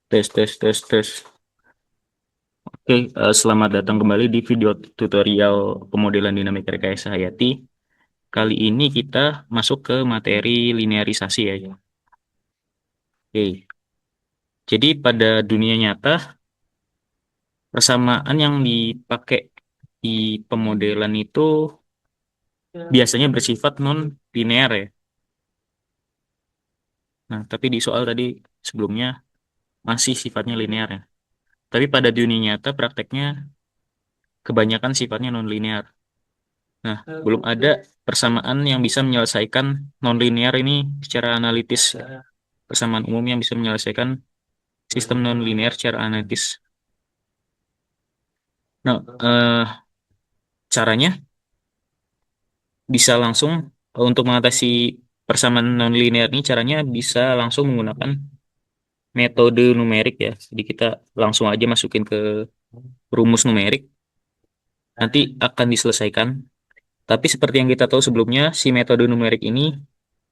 Tes, tes, tes, tes. Oke, selamat datang kembali di video tutorial pemodelan dinamika rekayasa hayati. Kali ini kita masuk ke materi linearisasi ya. Oke, jadi pada dunia nyata, persamaan yang dipakai di pemodelan itu biasanya bersifat non-linear ya. Nah, tapi di soal tadi sebelumnya masih sifatnya linear ya. Tapi pada dunia nyata prakteknya kebanyakan sifatnya non-linear. Nah, belum ada persamaan yang bisa menyelesaikan nonlinear ini secara analitis. Persamaan umum yang bisa menyelesaikan sistem nonlinear secara analitis. Nah, caranya bisa langsung untuk mengatasi persamaan nonlinear ini caranya bisa langsung menggunakan metode numerik ya. Jadi kita langsung aja masukin ke rumus numerik, nanti akan diselesaikan. Tapi seperti yang kita tahu sebelumnya, si metode numerik ini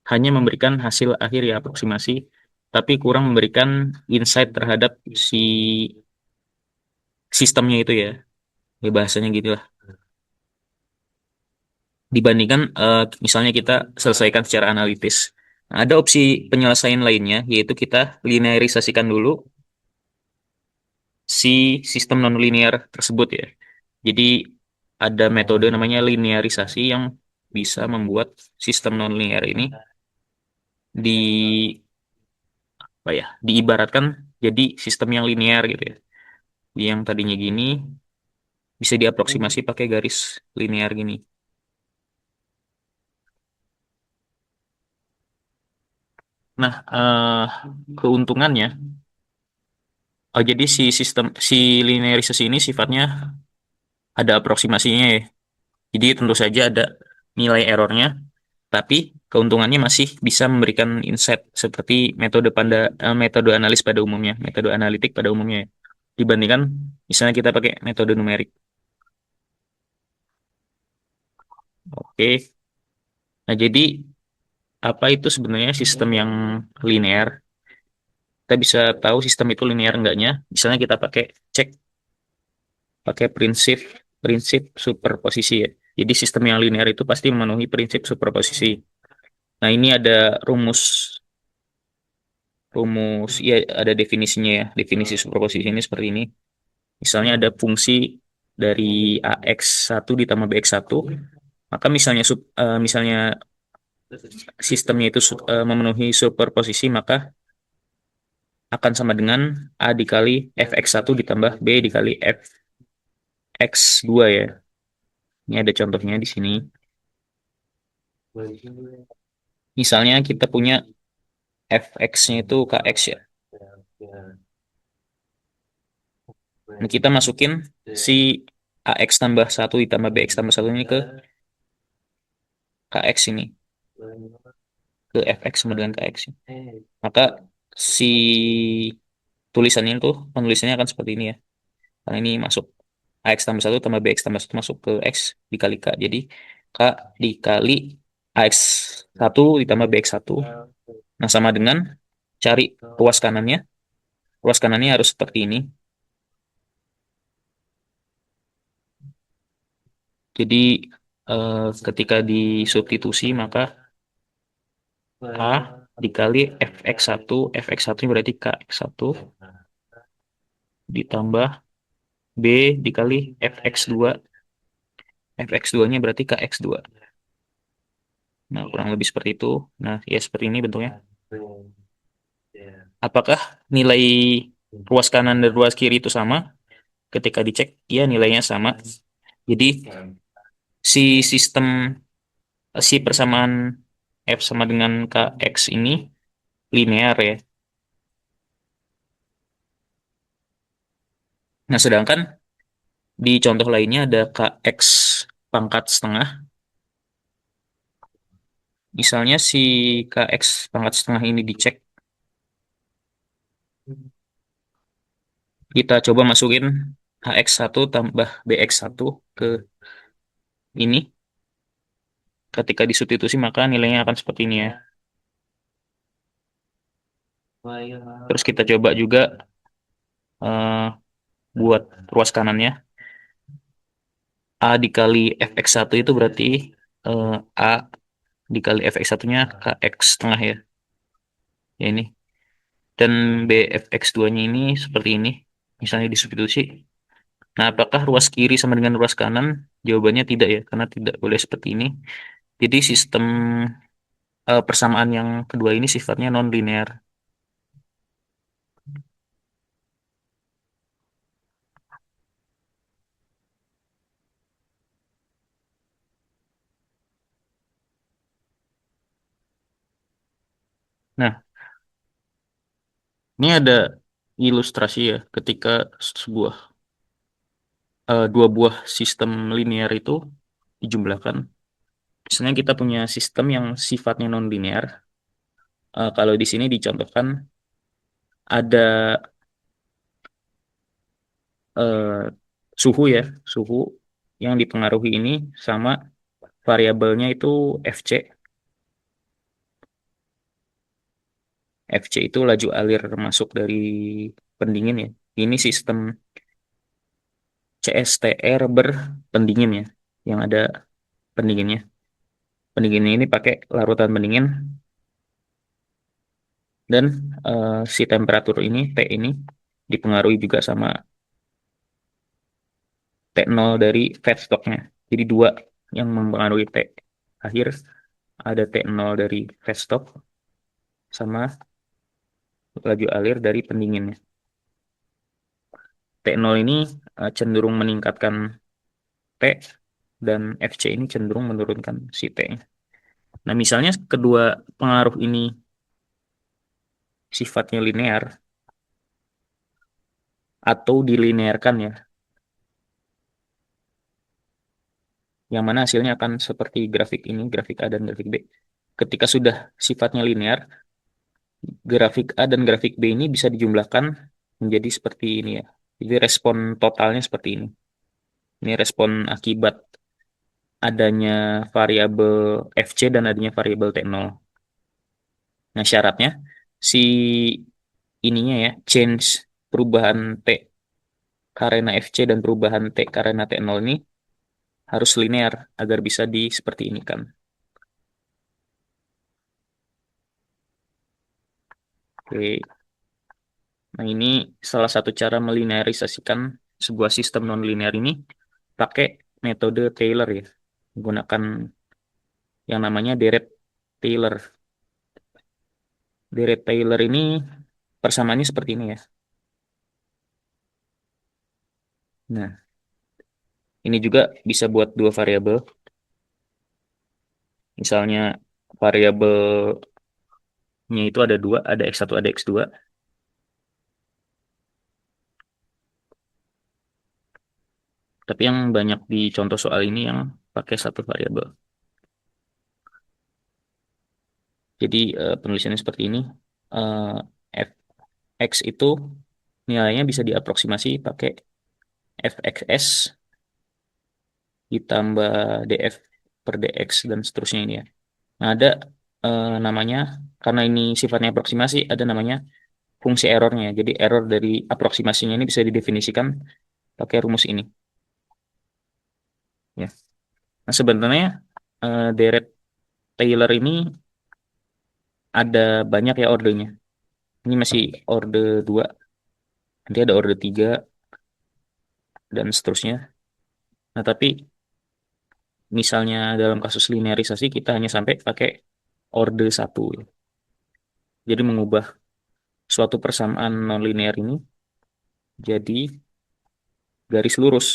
hanya memberikan hasil akhir ya aproksimasi, tapi kurang memberikan insight terhadap si sistemnya itu ya. Ya bahasanya gitu lah. Dibandingkan misalnya kita selesaikan secara analitis. Nah, ada opsi penyelesaian lainnya, yaitu kita linearisasikan dulu si sistem nonlinear tersebut ya. Jadi ada metode namanya linearisasi yang bisa membuat sistem nonlinear ini di apa ya, diibaratkan jadi sistem yang linear gitu ya. Yang tadinya gini bisa diaproksimasi pakai garis linear gini. Nah, keuntungannya, jadi si linearisasi ini sifatnya ada aproksimasinya ya. Jadi tentu saja ada nilai errornya, tapi keuntungannya masih bisa memberikan insight seperti metode analis pada umumnya, metode analitik pada umumnya ya. Dibandingkan misalnya kita pakai metode numerik. Oke. Nah, jadi apa itu sebenarnya sistem yang linear? Kita bisa tahu sistem itu linear enggaknya. Misalnya kita cek pakai prinsip prinsip superposisi ya. Jadi sistem yang linear itu pasti memenuhi prinsip superposisi. Nah, ini ada rumus rumus ya, ada definisinya ya. Definisi superposisi ini seperti ini. Misalnya ada fungsi dari AX1 ditambah BX1, maka misalnya sistemnya itu memenuhi superposisi, maka akan sama dengan A dikali fx1 ditambah B dikali fx2 ya. Ini ada contohnya di sini. Misalnya kita punya fx-nya itu kx ya. Nah, kita masukin si ax tambah satu ditambah bx tambah satu ini ke kx ini. Ke fx sama dengan kx. Maka si tulisannya itu, penulisannya akan seperti ini ya. Karena ini masuk ax tambah satu tambah bx tambah satu masuk ke x dikali k. Jadi k dikali ax satu ditambah bx satu. Nah, sama dengan cari ruas kanannya. Ruas kanannya harus seperti ini. Jadi ketika disubstitusi maka A dikali fx1 ini berarti kx1 ditambah B dikali fx2. Fx2-nya berarti kx2. Nah, kurang lebih seperti itu. Nah, ya seperti ini bentuknya. Apakah nilai ruas kanan dan ruas kiri itu sama? Ketika dicek, ya nilainya sama. Jadi si persamaan F sama dengan KX ini linear ya. Nah, sedangkan di contoh lainnya ada KX pangkat setengah. Misalnya si KX pangkat setengah ini dicek, kita coba masukin HX1 tambah BX1 ke ini. Ketika disubstitusi maka nilainya akan seperti ini ya. Terus kita coba juga eh, buat ruas kanannya. A dikali fx1 itu berarti A dikali fx1-nya kx setengah ya. Ya ini. Dan bfx2-nya ini seperti ini. Misalnya disubstitusi. Nah, apakah ruas kiri sama dengan ruas kanan? Jawabannya tidak ya, karena tidak boleh seperti ini. Jadi sistem persamaan yang kedua ini sifatnya non-linear. Nah, ini ada ilustrasi ya ketika sebuah dua buah sistem linear itu dijumlahkan. Misalnya kita punya sistem yang sifatnya non-linear. Kalau di sini dicontohkan ada eh, suhu ya, suhu yang dipengaruhi ini sama variabelnya itu Fc. Fc itu laju alir masuk dari pendingin ya. Ini sistem CSTR berpendingin ya, yang ada pendinginnya. Pendinginnya ini pakai larutan pendingin dan si temperatur ini T ini dipengaruhi juga sama T0 dari fat stocknya. Jadi dua yang mempengaruhi T akhir, ada T0 dari fat stock sama laju alir dari pendinginnya. T0 ini cenderung meningkatkan T dan Fc ini cenderung menurunkan si T-nya. Nah, misalnya kedua pengaruh ini sifatnya linear atau dilinearkan ya, yang mana hasilnya akan seperti grafik ini, grafik A dan grafik B. Ketika sudah sifatnya linear, grafik A dan grafik B ini bisa dijumlahkan menjadi seperti ini ya. Jadi respon totalnya seperti ini. Ini respon akibat adanya variabel Fc dan adanya variabel T0. Nah, syaratnya si ininya ya, change perubahan T karena Fc dan perubahan T karena T0 ini harus linear agar bisa di seperti ini kan. Oke. Nah, ini salah satu cara melinearisasikan sebuah sistem non-linear ini pakai metode Taylor ya, menggunakan yang namanya deret Taylor. Deret Taylor ini persamaannya seperti ini ya. Nah, ini juga bisa buat dua variabel. Misalnya variabelnya itu ada dua, ada X1, ada X2. Tapi yang banyak di contoh soal ini yang pakai satu variabel. Jadi penulisannya seperti ini. Eh, Fx itu nilainya bisa diaproksimasi pakai Fxs ditambah df per dx dan seterusnya ini ya. Nah, ada namanya, karena ini sifatnya aproksimasi, ada namanya fungsi errornya. Jadi error dari aproksimasinya ini bisa didefinisikan pakai rumus ini. Ya. Nah, sebenarnya deret Taylor ini ada banyak ya ordenya. Ini masih orde 2, nanti ada orde 3 dan seterusnya. Nah, tapi misalnya dalam kasus linearisasi kita hanya sampai pakai orde 1 ya. Jadi mengubah suatu persamaan nonlinear ini jadi garis lurus.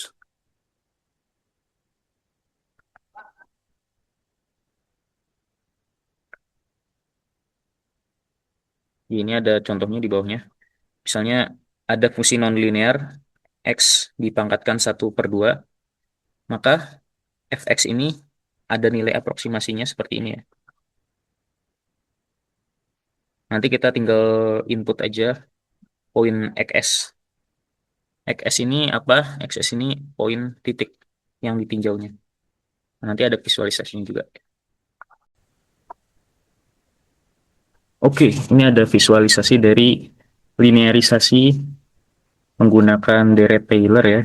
Ini ada contohnya di bawahnya. Misalnya ada fungsi nonlinear x dipangkatkan 1/2, maka fx ini ada nilai aproksimasinya seperti ini ya. Nanti kita tinggal input aja poin xs. Xs ini apa? Xs ini poin titik yang ditinjaunya. Nanti ada visualisasinya juga. Oke, ini ada visualisasi dari linearisasi menggunakan deret Taylor ya.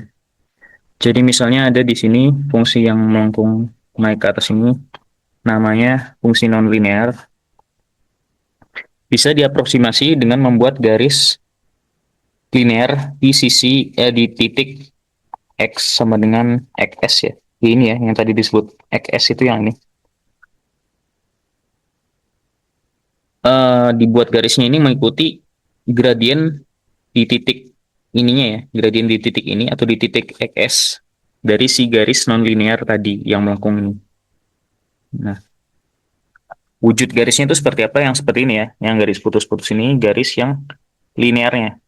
Jadi misalnya ada di sini fungsi yang melengkung naik ke atas ini namanya fungsi nonlinear. Bisa diaproksimasi dengan membuat garis linear di di titik x sama dengan xs ya. Ini ya yang tadi disebut xs itu yang ini. Dibuat garisnya ini mengikuti gradien di titik ininya ya, gradien di titik ini atau di titik xs dari si garis nonlinear tadi yang melengkung ini. Nah, wujud garisnya itu seperti apa? Yang seperti ini ya, yang garis putus-putus ini garis yang linearnya.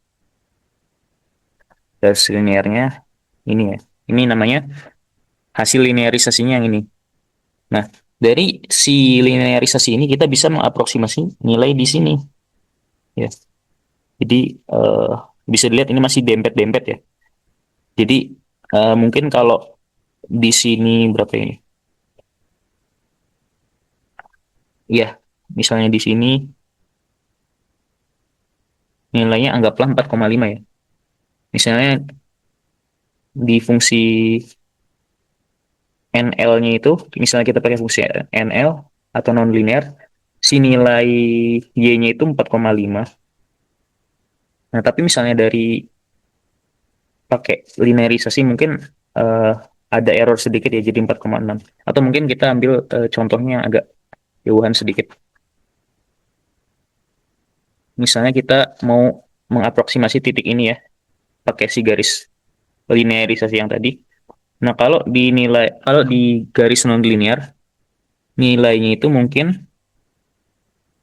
Garis linearnya ini ya. Ini namanya hasil linearisasinya yang ini. Nah, dari si linearisasi ini kita bisa mengaproksimasi nilai di sini ya. Jadi eh, bisa dilihat ini masih dempet-dempet ya. Jadi mungkin kalau di sini berapa ini? Ya, misalnya di sini nilainya anggaplah 4,5 ya. Misalnya di fungsi NL-nya itu, misalnya kita pakai fungsi NL atau nonlinear, si nilai Y-nya itu 4,5. Nah, tapi misalnya dari pakai linearisasi mungkin eh, ada error sedikit ya jadi 4,6. Atau mungkin kita ambil contohnya agak jauhan sedikit. Misalnya kita mau mengaproksimasi titik ini ya, pakai si garis linearisasi yang tadi. Nah, kalau di garis nonlinear, nilainya itu mungkin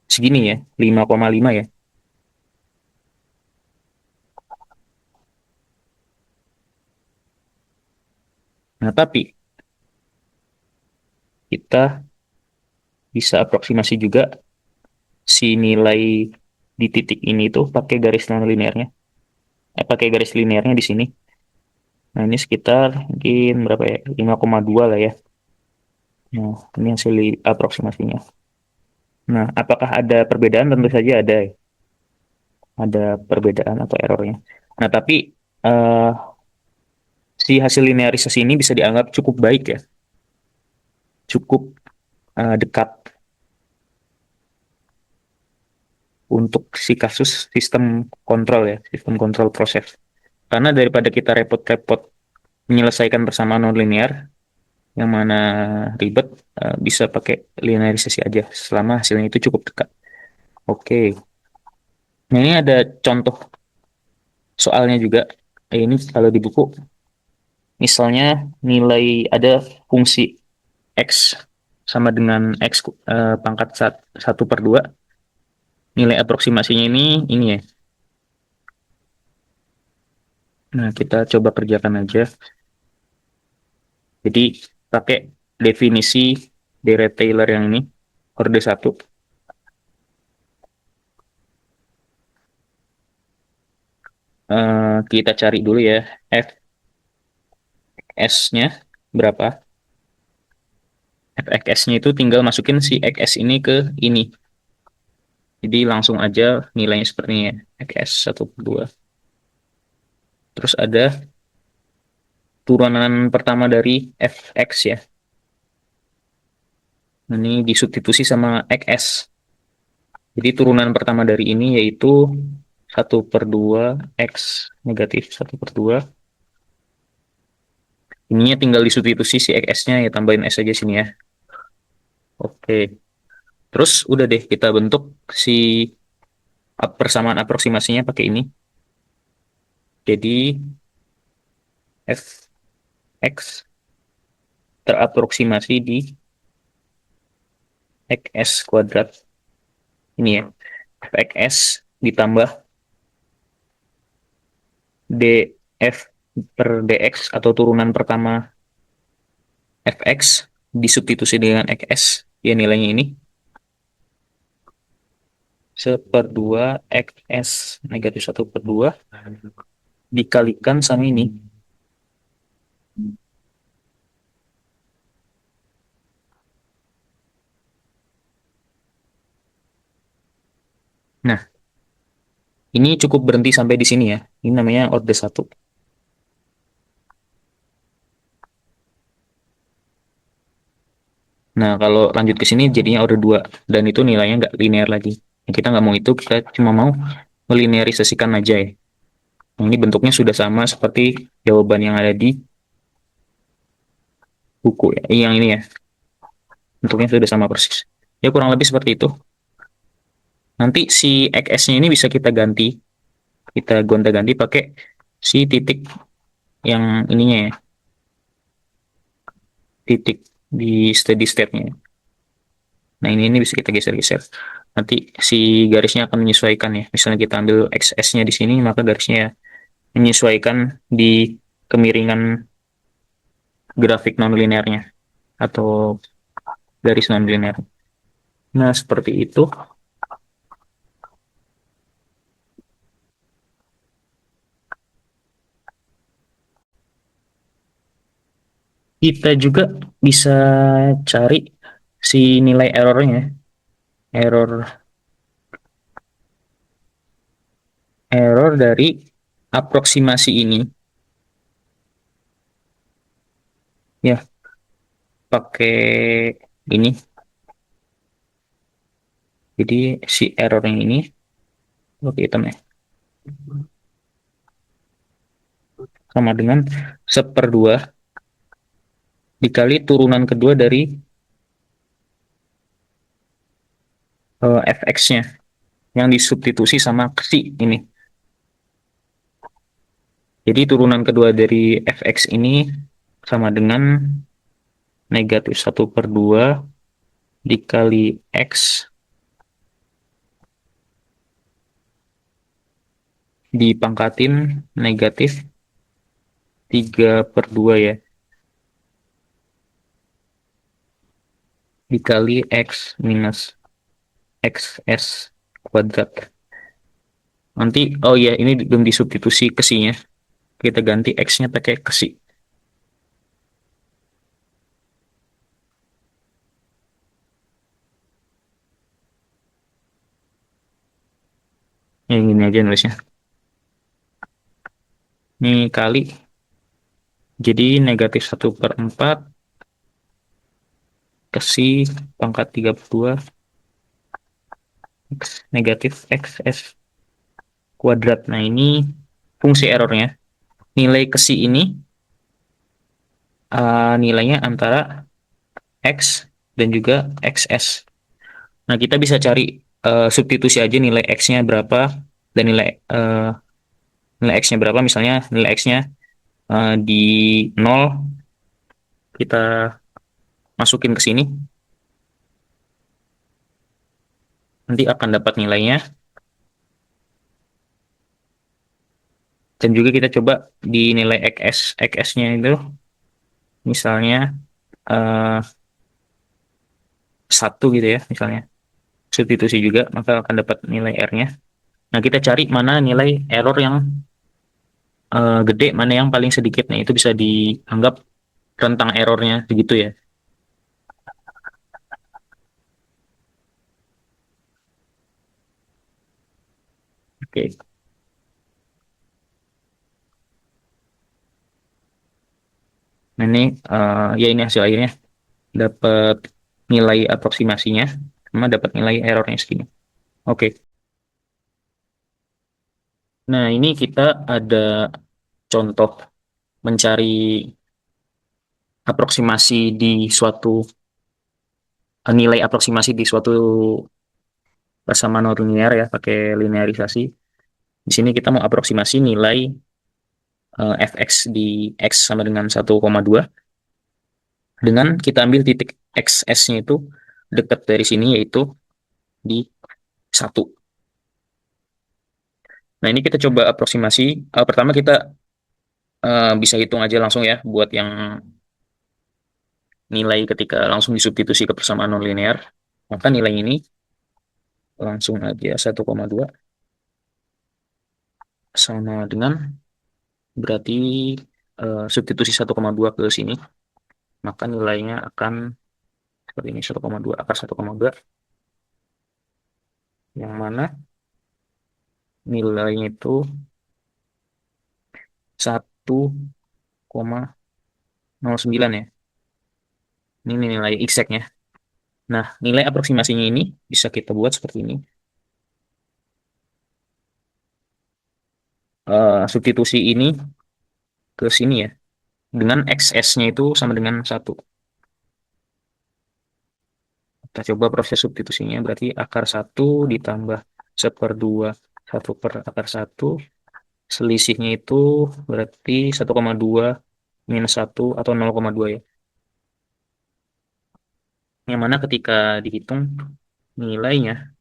segini ya, 5,5 ya. Nah, tapi kita bisa aproksimasi juga si nilai di titik ini tuh pakai garis nonlinearnya, pakai garis linearnya di sini. Nah, ini sekitar mungkin berapa ya? 5,2 lah ya. Nah, ini hasil aproksimasinya. Nah, apakah ada perbedaan? Tentu saja ada, ya. Ada perbedaan atau errornya. Nah, tapi eh, si hasil linearisasi ini bisa dianggap cukup baik ya, cukup dekat untuk si kasus sistem kontrol ya, sistem kontrol proses. Karena daripada kita repot-repot menyelesaikan persamaan nonlinear, yang mana ribet, bisa pakai linearisasi aja selama hasilnya itu cukup dekat. Oke, nah ini ada contoh soalnya juga. Ini kalau di buku, misalnya nilai ada fungsi x sama dengan x pangkat 1/2. Nilai aproksimasinya ini ya. Nah, kita coba kerjakan aja. Jadi pakai definisi deret Taylor yang ini, orde 1. Kita cari dulu ya fs-nya berapa. Fxs-nya itu tinggal masukin si xs ini ke ini. Jadi langsung aja nilainya seperti ini ya. Xs 1/2. Terus ada turunan pertama dari fx ya. Ini disubstitusi sama xs. Jadi turunan pertama dari ini yaitu 1/2 x negatif 1/2. Ininya tinggal disubstitusi si xs-nya ya, tambahin s aja sini ya. Oke. Terus udah deh kita bentuk si persamaan aproksimasinya pakai ini. Jadi fx teraproksimasi di xs kuadrat ini ya. Fx ditambah df per dx atau turunan pertama fx disubstitusi dengan xs ya nilainya ini 1/2 xs negatif 1/2 dikalikan sama ini. Nah, ini cukup berhenti sampai di sini ya. Ini namanya orde satu. Nah, kalau lanjut ke sini jadinya orde 2 dan itu nilainya nggak linear lagi. Nah, kita nggak mau itu, kita cuma mau melinearisasikan aja ya. Nah, ini bentuknya sudah sama seperti jawaban yang ada di buku ya. Yang ini ya, bentuknya sudah sama persis. Ya kurang lebih seperti itu. Nanti si XS-nya ini bisa kita gonta-ganti pakai si titik yang ininya ya, titik di steady state-nya. Nah, ini bisa kita geser-geser. Nanti si garisnya akan menyesuaikan ya. Misalnya kita ambil XS-nya di sini, maka garisnya ya menyesuaikan di kemiringan grafik non-linearnya atau garis non-linear. Nah, seperti itu. Kita juga bisa cari si nilai errornya. Error error dari aproksimasi ini ya pakai ini. Jadi si error yang ini oke hitam ya sama dengan seperdua dikali turunan kedua dari fx-nya yang disubstitusi sama si ini. Jadi turunan kedua dari fx ini sama dengan negatif 1/2 dikali x dipangkatin negatif 3/2 ya dikali x minus xs kuadrat. Nanti, oh ya, ini belum disubstitusi ke si-nya. Kita ganti x-nya pakai ke si. Yang ini aja nulisnya. Ini kali, jadi negatif 1/4 ke si pangkat 32 x negatif xs kuadrat. Nah, ini fungsi errornya. Nilai ke si ini nilainya antara x dan juga xs. Nah, kita bisa cari substitusi aja nilai x-nya berapa dan nilai x-nya berapa. Misalnya nilai x-nya di 0 kita masukin ke sini, nanti akan dapat nilainya. Dan juga kita coba di nilai xs-nya itu, misalnya eh, 1 gitu ya, misalnya. Substitusi juga, maka akan dapat nilai R-nya. Nah, kita cari mana nilai error yang gede, mana yang paling sedikit. Nah, itu bisa dianggap rentang errornya, begitu ya. Oke, nah ini ya ini hasil akhirnya. Dapat nilai aproksimasinya, sama dapat nilai errornya segini. Oke, nah ini kita ada contoh mencari aproksimasi di suatu nilai aproksimasi di suatu persamaan non linear ya pakai linearisasi. Di sini kita mau aproksimasi nilai fx di x sama dengan 1,2 dengan kita ambil titik xs-nya itu dekat dari sini yaitu di 1. Nah, ini kita coba aproksimasi. Pertama kita bisa hitung aja langsung ya buat yang nilai ketika langsung disubstitusi ke persamaan non linear. Maka nilai ini langsung aja 1,2 sama dengan berarti substitusi 1,2 ke sini, maka nilainya akan seperti ini 1,2 akar 1,2 yang mana nilainya itu 1,09 ya. Ini nilai exactnya. Nah, nilai aproksimasinya ini bisa kita buat seperti ini. Substitusi ini ke sini ya. Dengan XS-nya itu sama dengan 1. Kita coba proses substitusinya. Berarti akar 1 ditambah 1/2. 1/akar 1. Selisihnya itu berarti 1,2 minus 1 atau 0,2 ya. Yang mana ketika dihitung nilainya,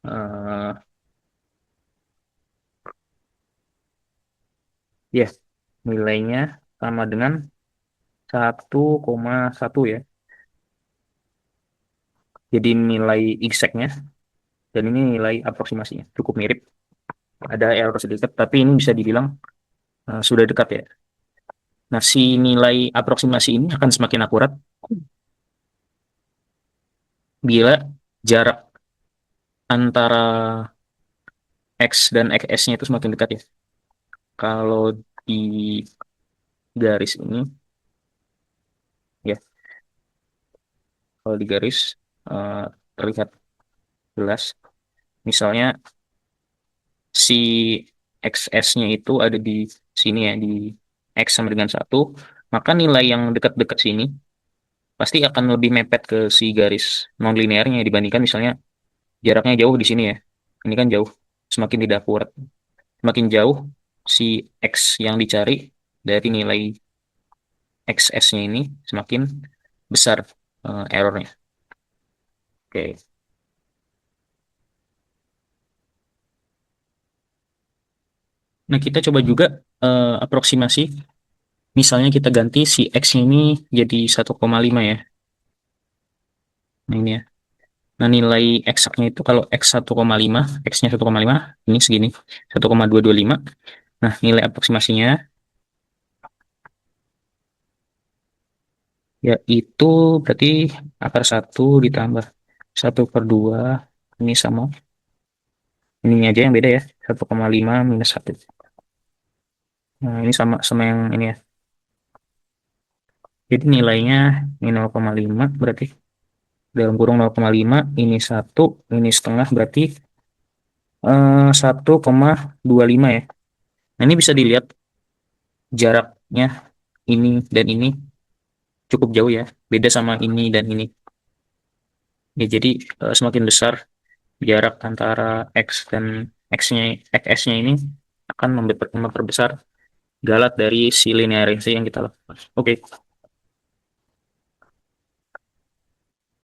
eh ya, nilainya sama dengan 1,1 ya. Jadi nilai exactnya dan ini nilai aproksimasinya cukup mirip. Ada error sedikit, tapi ini bisa dibilang sudah dekat ya. Nah, si nilai aproksimasi ini akan semakin akurat bila jarak antara X dan XS-nya itu semakin dekat ya. Kalau di garis ini, ya, kalau di garis eh, terlihat jelas. Misalnya si XS-nya itu ada di sini ya, di X sama dengan 1, maka nilai yang dekat-dekat sini pasti akan lebih mepet ke si garis non-linearnya dibandingkan misalnya jaraknya jauh di sini ya. Ini kan jauh, semakin tidak akurat. Semakin jauh si X yang dicari dari nilai XS-nya ini semakin besar errornya. Oke. Nah, kita coba juga aproksimasi. Misalnya kita ganti si X-nya ini jadi 1,5 ya. Nah, ini ya. Nah, nilai eksaknya itu kalau X 1,5, X-nya 1,5, ini segini, 1,225. Nah, nilai aproksimasinya yaitu berarti akar 1 ditambah 1/2, ini sama, ini aja yang beda ya, 1,5 minus 1. Nah, ini sama sama yang ini ya. Jadi nilainya ini 0,5 berarti dalam kurung 0,5, ini 1, ini setengah berarti 1,25 ya. Nah, ini bisa dilihat jaraknya ini dan ini cukup jauh ya, beda sama ini dan ini. Ya, jadi semakin besar jarak antara X dan X-nya, XS-nya ini akan memperbesar galat dari si linearity yang kita lakukan. Oke.